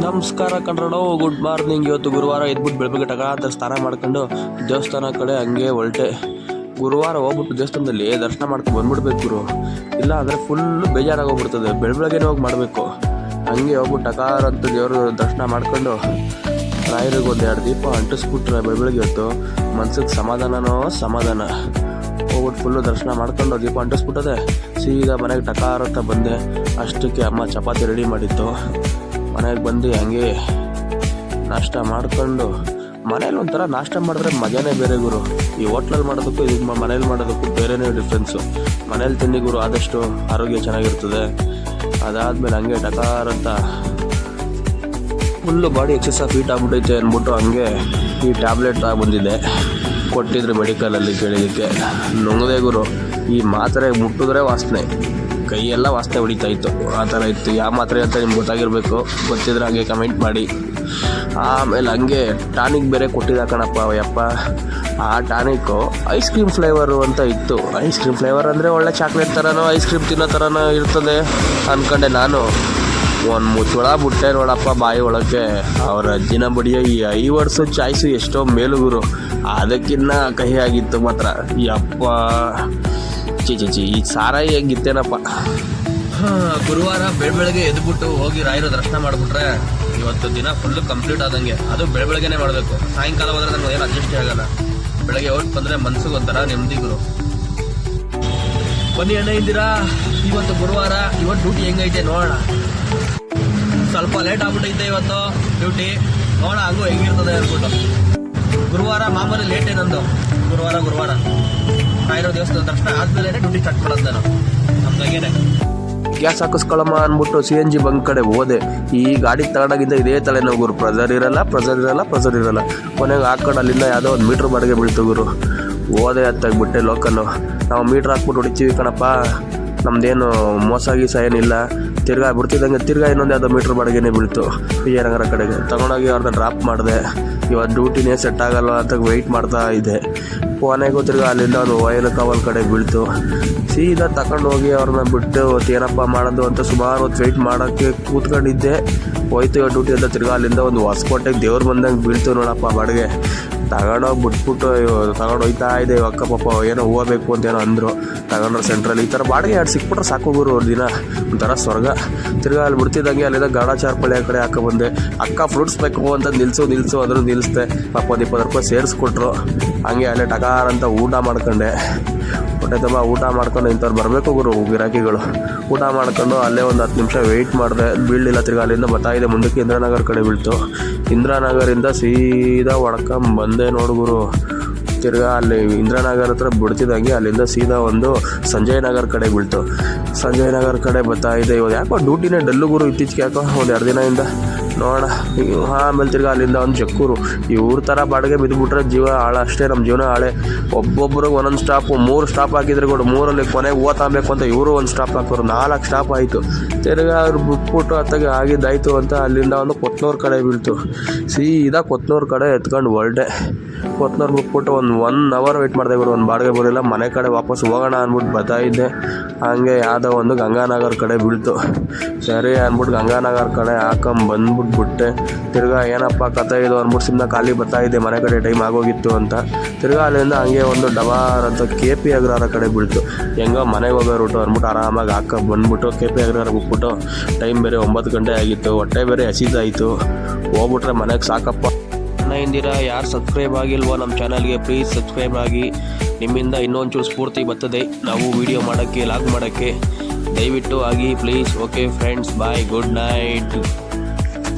ನಮಸ್ಕಾರ ಕಣ್ರಣ, good morning. ಇವತ್ತು ಗುರುವಾರ ಎದ್ಬಿಟ್ಟು ಬೆಳಗ್ಗೆ ಟಕ ಅಂತ ಸ್ನಾನ ಮಾಡ್ಕೊಂಡು ದೇವಸ್ಥಾನ ಕಡೆ ಹಂಗೆ ಹೊರಟೆ. ಗುರುವಾರ ಹೋಗ್ಬಿಟ್ಟು ದೇವಸ್ಥಾನದಲ್ಲಿ ದರ್ಶನ ಮಾಡ್ಕೊಂಡು ಬಂದ್ಬಿಡ್ಬೇಕು ಗುರು, ಇಲ್ಲ ಅಂದರೆ ಫುಲ್ಲು ಬೇಜಾರಾಗೋಗ್ಬಿಡ್ತದೆ. ಬೆಳಗ್ಗೆನೇ ಹೋಗಿ ಮಾಡಬೇಕು. ಹಂಗೆ ಹೋಗ್ಬಿಟ್ಟು ಟಕಾರ ಅಂತ ದೇವ್ರ ದರ್ಶನ ಮಾಡ್ಕೊಂಡು ರಾಯರಿಗೆ ಒಂದೆರಡು ದೀಪ ಅಂಟಿಸ್ಬಿಟ್ರೆ ಬೆಳಗ್ಗೆ ಹೊತ್ತು ಮನ್ಸಿಗೆ ಸಮಾಧಾನ. ಹೋಗ್ಬಿಟ್ಟು ಫುಲ್ಲು ದರ್ಶನ ಮಾಡ್ಕೊಂಡು ದೀಪ ಅಂಟಿಸ್ಬಿಟ್ಟದೆ ಸೀದಾ ಮನೆಗೆ ಟಕಾರ ಅಂತ ಬಂದೆ. ಅಷ್ಟಕ್ಕೆ ಅಮ್ಮ ಚಪಾತಿ ರೆಡಿ ಮಾಡಿತ್ತು. ಮನೆಗೆ ಬಂದು ಹಂಗೆ ನಾಷ್ಟ ಮಾಡ್ಕೊಂಡು, ಮನೇಲಿ ಒಂಥರ ನಾಷ್ಟ ಮಾಡಿದ್ರೆ ಮಜಾನೇ ಬೇರೆ ಗುರು. ಈ ಹೋಟ್ಲಲ್ಲಿ ಮಾಡೋದಕ್ಕೂ ಇದು ಮನೇಲಿ ಮಾಡೋದಕ್ಕೂ ಬೇರೆನೇ ಡಿಫ್ರೆನ್ಸು. ಮನೇಲಿ ತಿಂಡಿ ಗುರು ಆದಷ್ಟು ಆರೋಗ್ಯ ಚೆನ್ನಾಗಿರ್ತದೆ. ಅದಾದಮೇಲೆ ಹಂಗೆ ಟಕಾರ ಅಂತ ಫುಲ್ಲು ಬಾಡಿ ಎಕ್ಸಸೈಸ್ ಹೀಟ್ ಆಗ್ಬಿಟ್ಟೈತೆ ಅಂದ್ಬಿಟ್ಟು ಹಂಗೆ ಈ ಟ್ಯಾಬ್ಲೆಟ್ ಬಂದಿದ್ದೆ, ಕೊಟ್ಟಿದ್ರು ಮೆಡಿಕಲಲ್ಲಿ ಕೇಳಿದ್ದಕ್ಕೆ. ನುಂಗದೆ ಗುರು, ಈ ಮಾತ್ರೆ ಮುಟ್ಟಿದ್ರೆ ವಾಸನೆ, ಕೈಯೆಲ್ಲ ವಾಸನೆ ಹೊಡಿತಾ ಇತ್ತು. ಆ ಥರ ಇತ್ತು. ಯಾವ ಮಾತ್ರೆ ಅಂತ ನಿಮ್ಗೆ ಗೊತ್ತಾಗಿರಬೇಕು, ಗೊತ್ತಿದ್ರೆ ಹಾಗೆ ಕಮೆಂಟ್ ಮಾಡಿ. ಆಮೇಲೆ ಹಂಗೆ ಟಾನಿಕ್ ಬೇರೆ ಕೊಟ್ಟಿದ್ದ ಕಣಪ್ಪ ಯಪ್ಪ. ಆ ಟಾನಿಕ್ಕು ಐಸ್ ಕ್ರೀಮ್ ಫ್ಲೇವರು ಅಂತ ಇತ್ತು. ಐಸ್ ಕ್ರೀಮ್ ಫ್ಲೇವರ್ ಅಂದರೆ ಒಳ್ಳೆ ಚಾಕ್ಲೇಟ್ ಥರನೋ ಐಸ್ ಕ್ರೀಮ್ ತಿನ್ನೋ ಥರನೋ ಇರ್ತದೆ ಅಂದ್ಕೊಂಡೆ ನಾನು. ಒಂದು ಮುಚ್ಚಳ ಬಿಟ್ಟೆ ನೋಡಪ್ಪ ಬಾಯಿ ಒಳಕ್ಕೆ. ಅವ್ರ ಅಜ್ಜಿನ ಬಡಿಯೋ ಈ 5 ವರ್ಷದ ಚಾಯ್ಸು ಎಷ್ಟೋ ಮೇಲುಗುರು, ಅದಕ್ಕಿನ್ನ ಕಹಿ ಆಗಿತ್ತು ಮಾತ್ರ. ಯಪ್ಪ ಚಿ ಈ ಸಾರಾಯಿ ಹೆಂಗಿತ್ತೇನಪ್ಪ. ಗುರುವಾರ ಬೆಳಗ್ಗೆ ಎದ್ಬಿಟ್ಟು ಹೋಗಿ ರಾಯರ ದರ್ಶನ ಮಾಡಿಬಿಟ್ರೆ ಇವತ್ತು ದಿನ ಫುಲ್ಲು ಕಂಪ್ಲೀಟ್ ಆದಂಗೆ. ಅದು ಬೆಳಗ್ಗೆನೇ ಮಾಡಬೇಕು. ಸಾಯಂಕಾಲ ಹೋದ್ರೆ ನನಗೆ ಏನು ಅಡ್ಜಸ್ಟೇ ಆಗಲ್ಲ. ಬೆಳಗ್ಗೆ ಹೊರಟು ಬಂದರೆ ಮನ್ಸಿಗೆ ಒಂಥರ ನೆಮ್ಮದಿ ಗುರು. ಬನ್ನಿ ಅಣ್ಣ ಇದ್ದೀರಾ, ಇವತ್ತು ಗುರುವಾರ. ಇವತ್ತು ಡ್ಯೂಟಿ ಹೆಂಗೈತೆ ನೋಡೋಣ. ಸ್ವಲ್ಪ ಲೇಟ್ ಆಗ್ಬಿಟ್ಟೈತೆ ಇವತ್ತು ಡ್ಯೂಟಿ, ನೋಡೋಣ ಹಂಗೂ ಹೆಂಗಿರ್ತದೆ ಅಂದ್ಬಿಟ್ಟು. ಗುರುವಾರ ಮಾಮೂಲಿ ಲೇಟೇ ನಂದು. ಗುರುವಾರ ರಾಯರ ದೇವಸ್ಥಾನ ದರ್ಶನ ಆದ್ಮೇಲೆ ಡ್ಯೂಟಿ ಸ್ಟಾರ್ಟ್ ಮಾಡೋದು ನಾನು. ನಮ್ದಾಗೇನೆ ಗ್ಯಾಸ್ ಹಾಕಿಸ್ಕೊಳ್ಳಮ್ಮ ಅಂದ್ಬಿಟ್ಟು CNG ಬಂಕ್ ಕಡೆ ಹೋದೆ. ಈ ಗಾಡಿ ತಗೊಂಡಾಗಿಂದ ಇದೇ ತಲೆನೋವು ಗುರು. ಪ್ರೆಸರ್ ಇರಲ್ಲ. ಕೊನೆಗೆ ಹಾಕೊಂಡು ಅಲ್ಲಿಂದ ಯಾವುದೋ ಒಂದು ಮೀಟ್ರ್ ಬಾಡಿಗೆ ಬೀಳ್ತು ಗುರು. ಹೋದೆ ಹತ್ತಾಗ್ಬಿಟ್ಟೆ ಲೋಕಲ್ಲು. ನಾವು ಮೀಟ್ರ್ ಹಾಕ್ಬಿಟ್ಟು ಹೊಡಿತೀವಿ ಕಣಪ್ಪ, ನಮ್ದೇನು ಮೋಸ ಗೀಸ ಏನಿಲ್ಲ. ತಿರ್ಗಾ ಬಿಡ್ತಿದ್ದಂಗೆ ಇನ್ನೊಂದು ಯಾವುದೋ ಮೀಟ್ರ್ ಬಾಡಿಗೆನೇ ಬೀಳ್ತು ವಿಜಯನಗರ ಕಡೆಗೆ. ತಗೊಂಡೋಗಿ ಅವ್ರನ್ನ ಡ್ರಾಪ್ ಮಾಡಿದೆ. ಇವತ್ತು ಡ್ಯೂಟಿನೇ ಸೆಟ್ ಆಗಲ್ಲ ಅಂತ ವೆಯ್ಟ್ ಮಾಡ್ತಾ ಇದ್ದೆ. ಕೊನೆಗೂ ತಿರ್ಗಾ ಅಲ್ಲಿಂದ ಒಂದು ವಯಲು ಕಾವಲ್ ಕಡೆ ಬೀಳ್ತು. ಸೀದಾ ತಗೊಂಡು ಹೋಗಿ ಅವ್ರನ್ನ ಬಿಟ್ಟು ಏನಪ್ಪ ಮಾಡೋದು ಅಂತ ಸುಮಾರು ಹೊತ್ತು ವೆಯ್ಟ್ ಮಾಡೋಕ್ಕೆ ಕೂತ್ಕೊಂಡಿದ್ದೆ. ಹೋಯ್ತು ಇವತ್ತು ಡ್ಯೂಟಿ ಅಂತ. ತಿರ್ಗಾ ಅಲ್ಲಿಂದ ಒಂದು ಹೊಸಕೋಟೆಗೆ ದೇವ್ರು ಬಂದಂಗೆ ಬೀಳ್ತು ನೋಡಪ್ಪ ಬಾಡಿಗೆ. ತಗೊಂಡೋಗಿ ಬಿಟ್ಬಿಟ್ಟು ತಗೊಂಡು ಹೋಯ್ತಾ ಇದೆ. ಅಕ್ಕ ಪಾಪ ಏನೋ ಹೋಗಬೇಕು ಅಂತ ಏನೋ ಅಂದರು. ತಗೊಂಡ್ರೆ ಸೆಂಟ್ರಲ್ಲಿ ಈ ಥರ ಬಾಡಿಗೆ ಎರಡು ಸಿಕ್ಬಿಟ್ರೆ ಸಾಕು ಗುರು ಅವ್ರ ದಿನ, ಒಂಥರ ಸ್ವರ್ಗ. ತಿರ್ಗಾ ಅಲ್ಲಿ ಬಿಡ್ತಿದ್ದಂಗೆ ಅಲ್ಲಿಂದ ಗಾಢಾಚಾರ್ಪಳ್ಳಿ ಕಡೆ ಹಾಕೊಂಡ್ಬಂದೆ. ಅಕ್ಕ ಫ್ರೂಟ್ಸ್ ಬೇಕು ಅಂತ ನಿಲ್ಲಿಸು ಅದ್ರ ನಿಲ್ಲಿಸ್ದೆ. ಪಾಪ 20 ರೂಪಾಯಿ ಸೇರಿಸ್ಕೊಟ್ರು. ಹಂಗೆ ಅಲ್ಲೇ ಟಕಾರ ಅಂತ ಊಟ ಮಾಡ್ಕೊಂಡೆ. ಹೊಟ್ಟೆ ತುಂಬ ಊಟ ಮಾಡ್ಕೊಂಡು ಇಂಥವ್ರು ಬರಬೇಕು ಗುರು ಗಿರಾಕಿಗಳು. ಊಟ ಮಾಡ್ಕೊಂಡು ಅಲ್ಲೇ ಒಂದು 10 ನಿಮಿಷ ವೆಯ್ಟ್ ಮಾಡಿದೆ. ಬೀಳಲಿಲ್ಲ. ತಿರ್ಗಾ ಅಲ್ಲಿಂದ ಬರ್ತಾಯಿದೆ ಮುಂದಕ್ಕೆ ಇಂದ್ರಾನಗರ ಕಡೆ ಬೀಳ್ತು. ಇಂದ್ರಾನಗರಿಂದ ಸೀದಾ ಬಂದೆ ನೋಡುಗುರು. ತಿರ್ಗಾ ಅಲ್ಲಿ ಇಂದ್ರಾನಗರ ಹತ್ರ ಬಿಡ್ತಿದ್ದಂಗೆ ಅಲ್ಲಿಂದ ಸೀದಾ ಒಂದು ಸಂಜಯ್ ನಗರ್ ಕಡೆ ಬೀಳ್ತು. ಸಂಜಯ್ ನಗರ್ ಕಡೆ ಬರ್ತಾಯಿದೆ. ಇವಾಗ ಯಾಕೋ ಡ್ಯೂಟಿನೇ ಡಲ್ಲು ಗುರು ಇತ್ತೀಚೆಗೆ, ಯಾಕೋ ಒಂದು 2 ದಿನದಿಂದ ನೋಡೋಣ. ಆಮೇಲೆ ತಿರ್ಗಾ ಅಲ್ಲಿಂದ ಒಂದು ಜಕ್ಕೂರು. ಇವ್ರ ಥರ ಬಾಡಿಗೆ ಬಿದ್ದುಬಿಟ್ರೆ ಜೀವ ಹಾಳು ಅಷ್ಟೇ. ನಮ್ಮ ಜೀವನ ಹಾಳೆ. ಒಬ್ಬೊಬ್ಬರಿಗೆ ಒಂದೊಂದು ಸ್ಟಾಪು, 3 ಸ್ಟಾಪ್ ಹಾಕಿದ್ರೆ ಕೂಡ 3ರಲ್ಲಿ ಕೊನೆಗೆ ಓದ್ತಾಗಬೇಕು ಅಂತ ಇವರು ಒಂದು ಸ್ಟಾಪ್ ಹಾಕೋರು. 4 ಸ್ಟಾಪ್ ಆಯಿತು. ತಿರ್ಗಾ ಅವ್ರು ಬಿಟ್ಬಿಟ್ಟು ಅತ್ತಾಗೆ ಆಗಿದ್ದಾಯಿತು ಅಂತ ಅಲ್ಲಿಂದ ಒಂದು ಕೊತ್ನೂರು ಕಡೆ ಬೀಳ್ತು. ಸೀದಾ ಕೊತ್ನೂರು ಕಡೆ ಎತ್ಕೊಂಡು ಹೊರಟೆ. ಕೊತ್ನೂರು ಬಿಟ್ಬಿಟ್ಟು ಒಂದು 1 ಅವರ್ ವೆಯ್ಟ್ ಮಾಡಿದೆ ಗುರು. ಒಂದು ಬಾಡಿಗೆ ಬರಲಿಲ್ಲ. ಮನೆ ಕಡೆ ವಾಪಸ್ ಹೋಗೋಣ ಅಂದ್ಬಿಟ್ಟು ಬರ್ತಾಯಿದ್ದೆ. ಹಂಗೆ ಯಾವುದೋ ಒಂದು ಗಂಗಾನಗರ ಕಡೆ ಬೀಳ್ತು. ಸರಿ ಅಂದ್ಬಿಟ್ಟು ಗಂಗಾನಗರ ಕಡೆ ಬಂದ್ಬಿಟ್ಟೆ. ತಿರ್ಗಾ ಏನಪ್ಪ ಕಥೆ ಇದು ಅಂದ್ಬಿಟ್ಟು ಸುಮ್ಮನೆ ಖಾಲಿ ಬರ್ತಾಯಿದ್ದೆ. ಮನೆ ಕಡೆ ಟೈಮ್ ಆಗೋಗಿತ್ತು ಅಂತ. ತಿರ್ಗಾ ಅಲ್ಲಿಂದ ಹಂಗೆ ಒಂದು ಡಬಾರ್ ಅಂತ KP ಅಗ್ರಹಾರ ಕಡೆ ಬೀಳ್ತು. ಹೆಂಗೋ ಮನೆಗೆ ಹೋಗೋ ರೂಟು ಅಂದ್ಬಿಟ್ಟು ಆರಾಮಾಗಿ ಬಂದ್ಬಿಟ್ಟು KP ಅಗ್ರಹಾರ ಬಿಟ್ಬಿಟ್ಟು ಟೈಮ್ ಬೇರೆ 9 ಗಂಟೆ ಆಗಿತ್ತು. ಹೊಟ್ಟೆ ಬೇರೆ ಹಸಿದಾಯಿತು. ಹೋಗ್ಬಿಟ್ರೆ ಮನೆಗೆ ಸಾಕಪ್ಪ. ಇಂದಿರಾ ಯಾರು ಸಬ್ಸ್ಕ್ರೈಬ್ ಆಗಿಲ್ವೋ ನಮ್ಮ ಚಾನಲ್ಗೆ ಪ್ಲೀಸ್ ಸಬ್ಸ್ಕ್ರೈಬ್ ಆಗಿ. ನಿಮ್ಮಿಂದ ಇನ್ನೊಂಚೂರು ಸ್ಫೂರ್ತಿ ಬರ್ತದೆ ನಾವು ವಿಡಿಯೋ ಮಾಡೋಕ್ಕೆ, ಲಾಗ್ ಮಾಡೋಕ್ಕೆ. ದಯವಿಟ್ಟು ಆಗಿ please. Okay friends, bye, good night.